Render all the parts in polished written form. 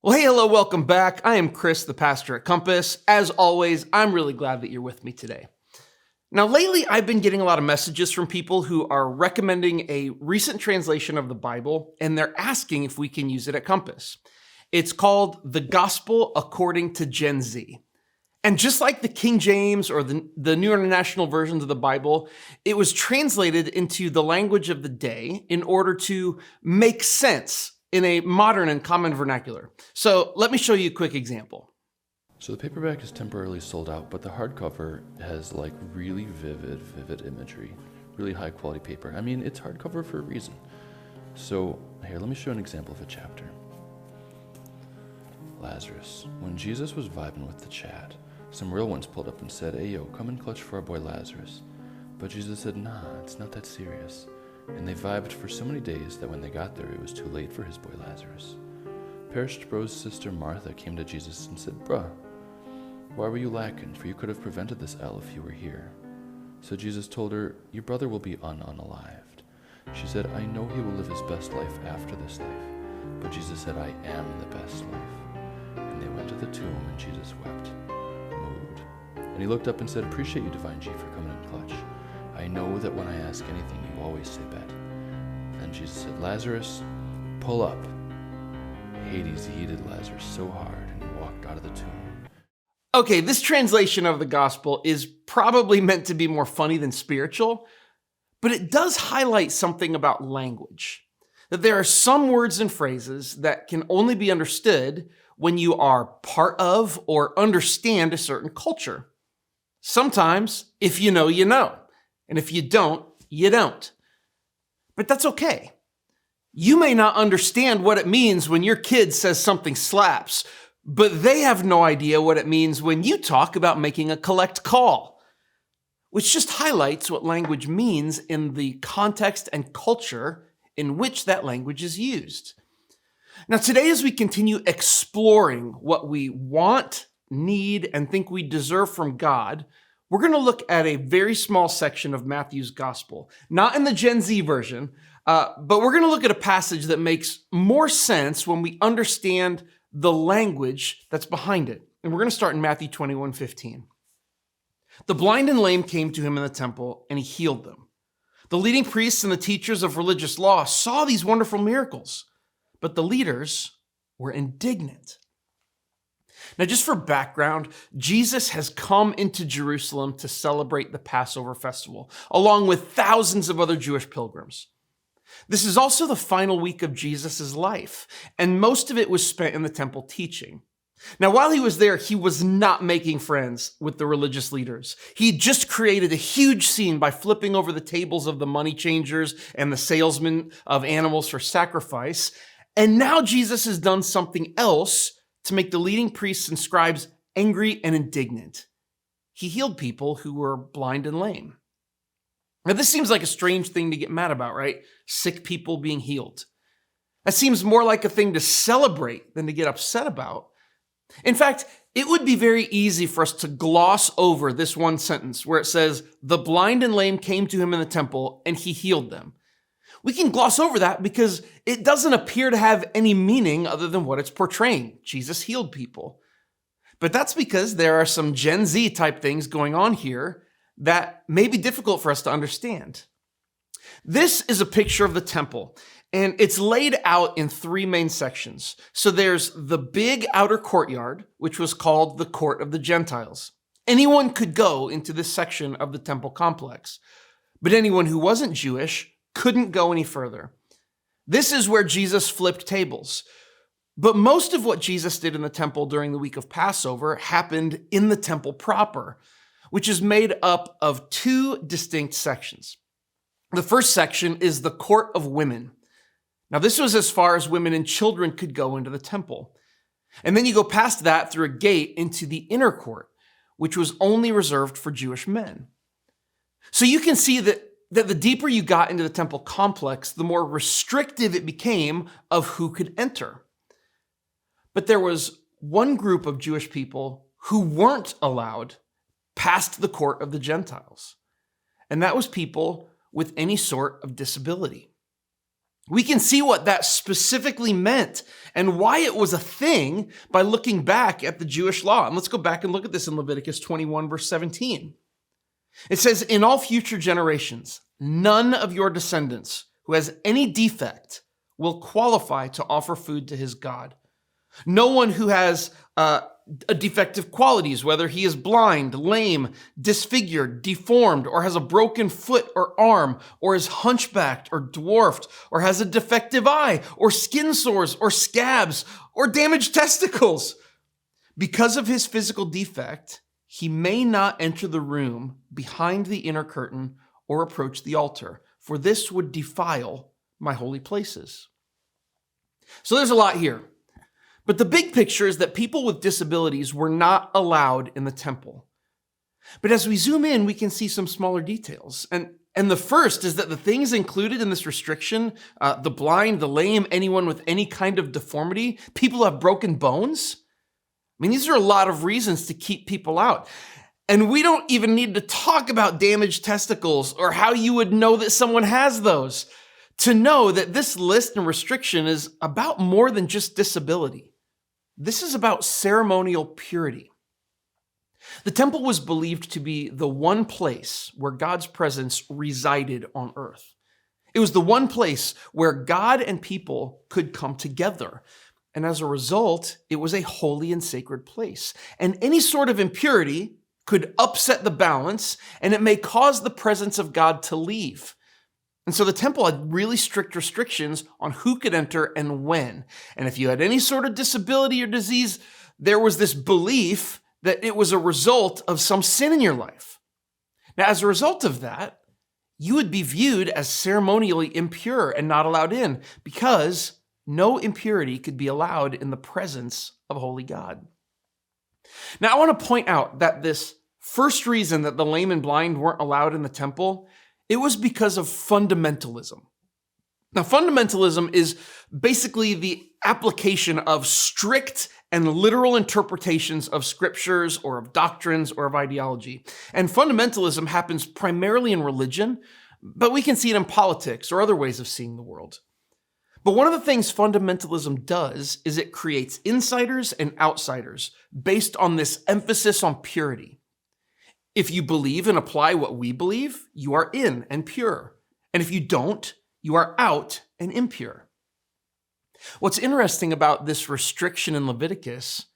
Well, hey, hello, welcome back. I am Chris, the pastor at Compass. As always, I'm really glad that you're with me today. Now, lately, I've been getting a lot of messages from people who are recommending a recent translation of the Bible, and they're asking if we can use it at Compass. It's called The Gospel According to Gen Z. And just like the King James or the New International versions of the Bible, it was translated into the language of the day in order to make sense in a modern and common vernacular. So let me show you a quick example. So the paperback is temporarily sold out, but the hardcover has like really vivid imagery, really high quality paper. I mean, it's hardcover for a reason. So here, let me show an example of a chapter. Lazarus. When Jesus was vibing with the chat, some real ones pulled up and said, "Hey yo, come and clutch for our boy Lazarus." But Jesus said, "Nah, it's not that serious." And they vibed for so many days that when they got there, it was too late for his boy Lazarus. Perished bro's sister Martha came to Jesus and said, "Bruh, why were you lacking? For you could have prevented this L if you were here." So Jesus told her, "Your brother will be unalived." She said, "I know he will live his best life after this life." But Jesus said, "I am the best life." And they went to the tomb and Jesus wept, moved. And he looked up and said, "Appreciate you, Divine G, for coming in clutch. I know that when I ask anything, you always say bet." Then Jesus said, "Lazarus, pull up." Hades heated Lazarus so hard and he walked out of the tomb. Okay, this translation of the gospel is probably meant to be more funny than spiritual, but it does highlight something about language. That there are some words and phrases that can only be understood when you are part of or understand a certain culture. Sometimes, if you know, you know. And if you don't, you don't. But that's okay. You may not understand what it means when your kid says something slaps, but they have no idea what it means when you talk about making a collect call, which just highlights what language means in the context and culture in which that language is used. Now, today, as we continue exploring what we want, need, and think we deserve from God, we're going to look at a very small section of Matthew's gospel, not in the Gen Z version, but we're going to look at a passage that makes more sense when we understand the language that's behind it. And we're going to start in Matthew 21:15. "The blind and lame came to him in the temple, and he healed them. The leading priests and the teachers of religious law saw these wonderful miracles, but the leaders were indignant." Now, just for background, Jesus has come into Jerusalem to celebrate the Passover festival, along with thousands of other Jewish pilgrims. This is also the final week of Jesus' life, and most of it was spent in the temple teaching. Now, while he was there, he was not making friends with the religious leaders. He just created a huge scene by flipping over the tables of the money changers and the salesmen of animals for sacrifice. And now Jesus has done something else to make the leading priests and scribes angry and indignant. He healed people who were blind and lame. Now, this seems like a strange thing to get mad about, right? Sick people being healed. That seems more like a thing to celebrate than to get upset about. In fact, it would be very easy for us to gloss over this one sentence where it says, "The blind and lame came to him in the temple and he healed them." We can gloss over that because it doesn't appear to have any meaning other than what it's portraying. Jesus healed people. But that's because there are some Gen Z type things going on here that may be difficult for us to understand. This is a picture of the temple, and it's laid out in three main sections. So there's the big outer courtyard, which was called the Court of the Gentiles. Anyone could go into this section of the temple complex, but anyone who wasn't Jewish couldn't go any further. This is where Jesus flipped tables. But most of what Jesus did in the temple during the week of Passover happened in the temple proper, which is made up of two distinct sections. The first section is the court of women. Now, this was as far as women and children could go into the temple. And then you go past that through a gate into the inner court, which was only reserved for Jewish men. So you can see that the deeper you got into the temple complex, the more restrictive it became of who could enter. But there was one group of Jewish people who weren't allowed past the court of the Gentiles, and that was people with any sort of disability. We can see what that specifically meant and why it was a thing by looking back at the Jewish law. And let's go back and look at this in Leviticus 21, verse 17. It says, "In all future generations, none of your descendants who has any defect will qualify to offer food to his God. No one who has defective qualities, whether he is blind, lame, disfigured, deformed, or has a broken foot or arm, or is hunchbacked or dwarfed, or has a defective eye, or skin sores, or scabs, or damaged testicles. Because of his physical defect, he may not enter the room behind the inner curtain or approach the altar, for this would defile my holy places." So there's a lot here. But the big picture is that people with disabilities were not allowed in the temple. But as we zoom in, we can see some smaller details. And the first is that the things included in this restriction, the blind, the lame, anyone with any kind of deformity, people who have broken bones, I mean, these are a lot of reasons to keep people out. And we don't even need to talk about damaged testicles or how you would know that someone has those to know that this list and restriction is about more than just disability. This is about ceremonial purity. The temple was believed to be the one place where God's presence resided on earth. It was the one place where God and people could come together. And as a result, it was a holy and sacred place. And any sort of impurity could upset the balance, and it may cause the presence of God to leave. And so the temple had really strict restrictions on who could enter and when. And if you had any sort of disability or disease, there was this belief that it was a result of some sin in your life. Now, as a result of that, you would be viewed as ceremonially impure and not allowed in, because no impurity could be allowed in the presence of holy God. Now, I want to point out that this first reason that the lame and blind weren't allowed in the temple, it was because of fundamentalism. Now, fundamentalism is basically the application of strict and literal interpretations of scriptures or of doctrines or of ideology. And fundamentalism happens primarily in religion, but we can see it in politics or other ways of seeing the world. But one of the things fundamentalism does is it creates insiders and outsiders based on this emphasis on purity. If you believe and apply what we believe, you are in and pure. And if you don't, you are out and impure. What's interesting about this restriction in Leviticus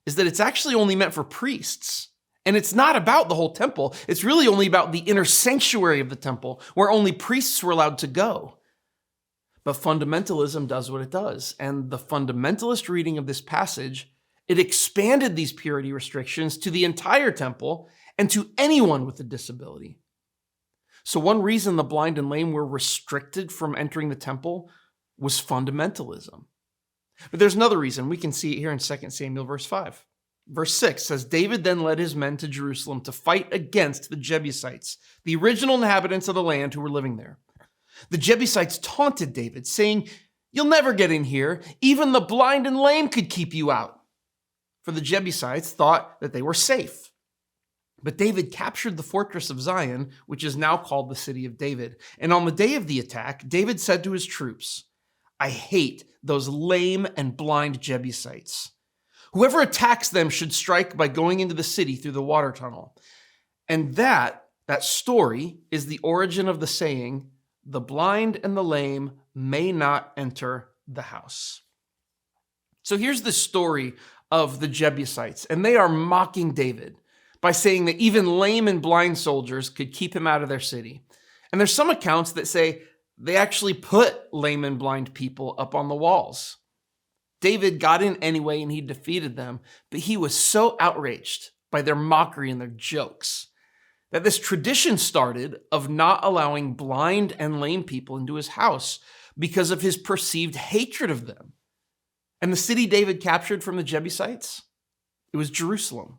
is that it's actually only meant for priests. And it's not about the whole temple. It's really only about the inner sanctuary of the temple, where only priests were allowed to go. But fundamentalism does what it does. And the fundamentalist reading of this passage, it expanded these purity restrictions to the entire temple and to anyone with a disability. So one reason the blind and lame were restricted from entering the temple was fundamentalism. But there's another reason. We can see it here in 2 Samuel verse 5. Verse 6 says, "David then led his men to Jerusalem to fight against the Jebusites, the original inhabitants of the land who were living there. The Jebusites taunted David, saying, 'You'll never get in here. Even the blind and lame could keep you out.' For the Jebusites thought that they were safe. But David captured the fortress of Zion, which is now called the City of David. And on the day of the attack, David said to his troops, 'I hate those lame and blind Jebusites. Whoever attacks them should strike by going into the city through the water tunnel.' And that story is the origin of the saying, 'The blind and the lame may not enter the house.'" So here's the story of the Jebusites, and they are mocking David by saying that even lame and blind soldiers could keep him out of their city. And there's some accounts that say they actually put lame and blind people up on the walls. David got in anyway and he defeated them, but he was so outraged by their mockery and their jokes that this tradition started of not allowing blind and lame people into his house because of his perceived hatred of them. And the city David captured from the Jebusites, it was Jerusalem,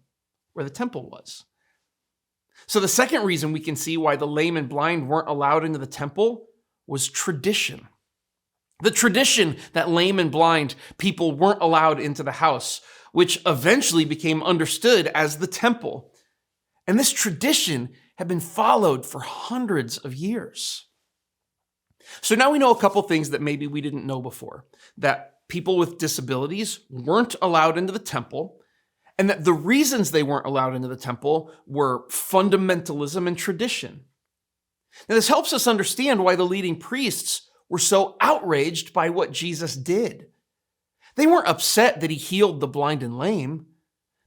where the temple was. So the second reason we can see why the lame and blind weren't allowed into the temple was tradition. The tradition that lame and blind people weren't allowed into the house, which eventually became understood as the temple. And this tradition had been followed for hundreds of years. So now we know a couple things that maybe we didn't know before. That people with disabilities weren't allowed into the temple, and that the reasons they weren't allowed into the temple were fundamentalism and tradition. Now, this helps us understand why the leading priests were so outraged by what Jesus did. They weren't upset that he healed the blind and lame.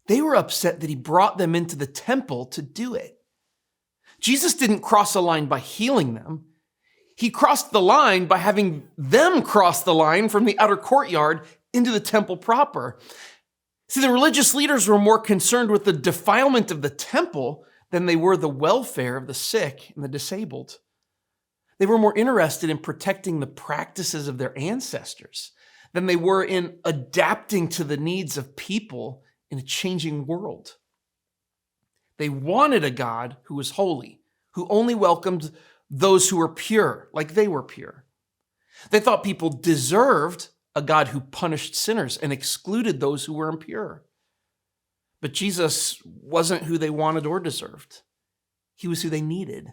They were upset that he brought them into the temple to do it. Jesus didn't cross a line by healing them. He crossed the line by having them cross the line from the outer courtyard into the temple proper. See, the religious leaders were more concerned with the defilement of the temple than they were the welfare of the sick and the disabled. They were more interested in protecting the practices of their ancestors than they were in adapting to the needs of people in a changing world. They wanted a God who was holy, who only welcomed those who were pure, like they were pure. They thought people deserved a God who punished sinners and excluded those who were impure. But Jesus wasn't who they wanted or deserved. He was who they needed.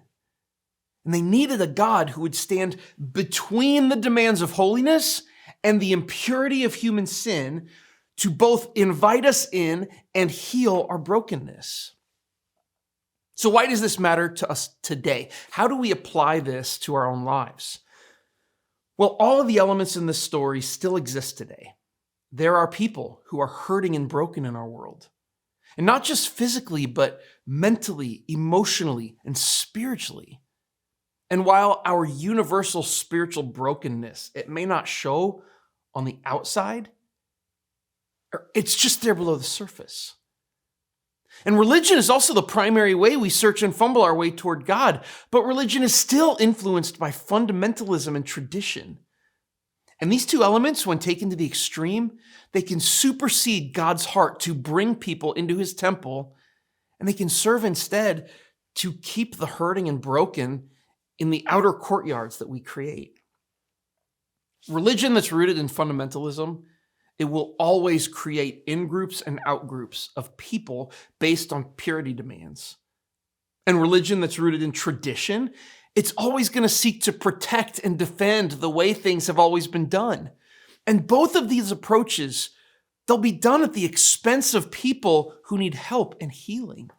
And they needed a God who would stand between the demands of holiness and the impurity of human sin to both invite us in and heal our brokenness. So why does this matter to us today? How do we apply this to our own lives? Well, all of the elements in this story still exist today. There are people who are hurting and broken in our world. And not just physically, but mentally, emotionally, and spiritually. And while our universal spiritual brokenness, it may not show on the outside, it's just there below the surface. And religion is also the primary way we search and fumble our way toward God, but religion is still influenced by fundamentalism and tradition. And these two elements, when taken to the extreme, they can supersede God's heart to bring people into his temple, and they can serve instead to keep the hurting and broken in the outer courtyards that we create. Religion that's rooted in fundamentalism, it will always create in-groups and out-groups of people based on purity demands. And religion that's rooted in tradition, it's always going to seek to protect and defend the way things have always been done. And both of these approaches, they'll be done at the expense of people who need help and healing.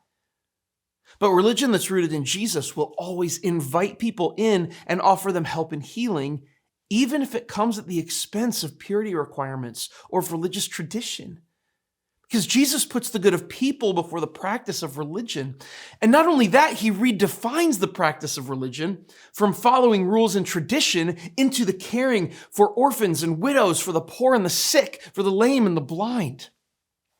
But religion that's rooted in Jesus will always invite people in and offer them help and healing, even if it comes at the expense of purity requirements or of religious tradition. Because Jesus puts the good of people before the practice of religion. And not only that, he redefines the practice of religion from following rules and tradition into the caring for orphans and widows, for the poor and the sick, for the lame and the blind.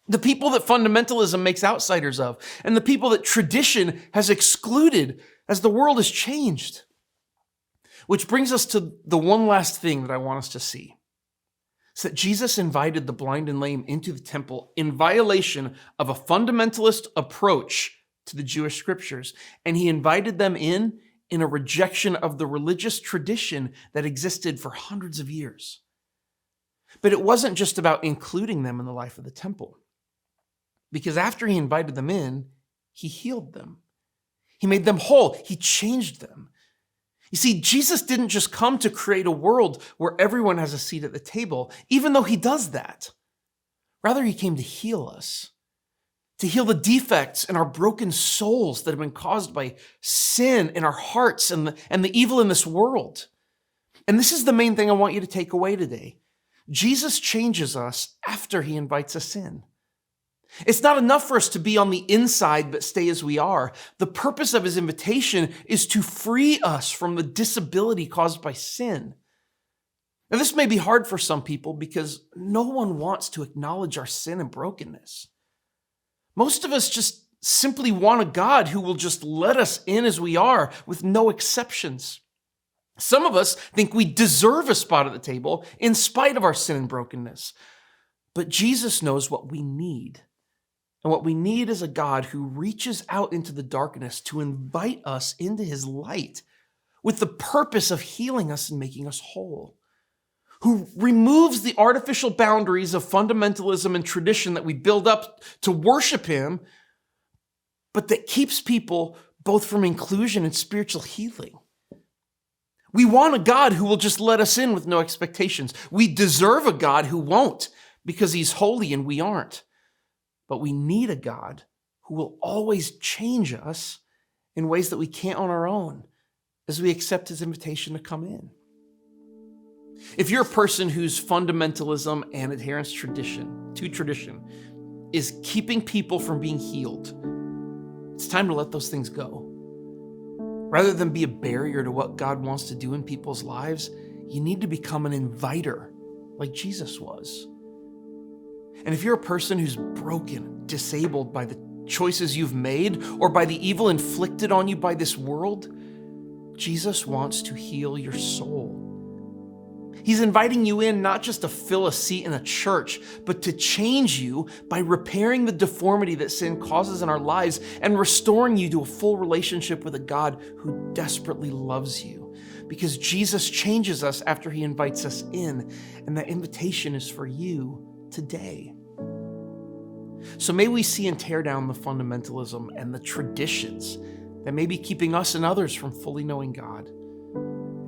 The people that fundamentalism makes outsiders of, and the people that tradition has excluded as the world has changed. Which brings us to the one last thing that I want us to see. It's that Jesus invited the blind and lame into the temple in violation of a fundamentalist approach to the Jewish scriptures. And he invited them in a rejection of the religious tradition that existed for hundreds of years. But it wasn't just about including them in the life of the temple. Because after he invited them in, he healed them. He made them whole. He changed them. You see, Jesus didn't just come to create a world where everyone has a seat at the table, even though he does that. Rather, he came to heal us, to heal the defects in our broken souls that have been caused by sin in our hearts and the evil in this world. And this is the main thing I want you to take away today. Jesus changes us after he invites us in. It's not enough for us to be on the inside but stay as we are. The purpose of his invitation is to free us from the disability caused by sin. Now, this may be hard for some people because no one wants to acknowledge our sin and brokenness. Most of us just simply want a God who will just let us in as we are with no exceptions. Some of us think we deserve a spot at the table in spite of our sin and brokenness. But Jesus knows what we need. And what we need is a God who reaches out into the darkness to invite us into his light with the purpose of healing us and making us whole. Who removes the artificial boundaries of fundamentalism and tradition that we build up to worship him, but that keeps people both from inclusion and spiritual healing. We want a God who will just let us in with no expectations. We deserve a God who won't because he's holy and we aren't. But we need a God who will always change us in ways that we can't on our own as we accept his invitation to come in. If you're a person whose fundamentalism and adherence to tradition is keeping people from being healed, it's time to let those things go. Rather than be a barrier to what God wants to do in people's lives, you need to become an inviter like Jesus was. And if you're a person who's broken, disabled by the choices you've made or by the evil inflicted on you by this world, Jesus wants to heal your soul. He's inviting you in not just to fill a seat in a church, but to change you by repairing the deformity that sin causes in our lives and restoring you to a full relationship with a God who desperately loves you. Because Jesus changes us after he invites us in, and that invitation is for you today. So may we see and tear down the fundamentalism and the traditions that may be keeping us and others from fully knowing God.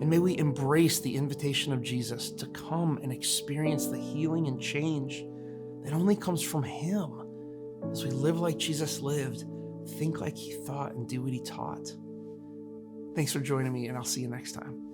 And may we embrace the invitation of Jesus to come and experience the healing and change that only comes from him as we live like Jesus lived, think like he thought, and do what he taught. Thanks for joining me, and I'll see you next time.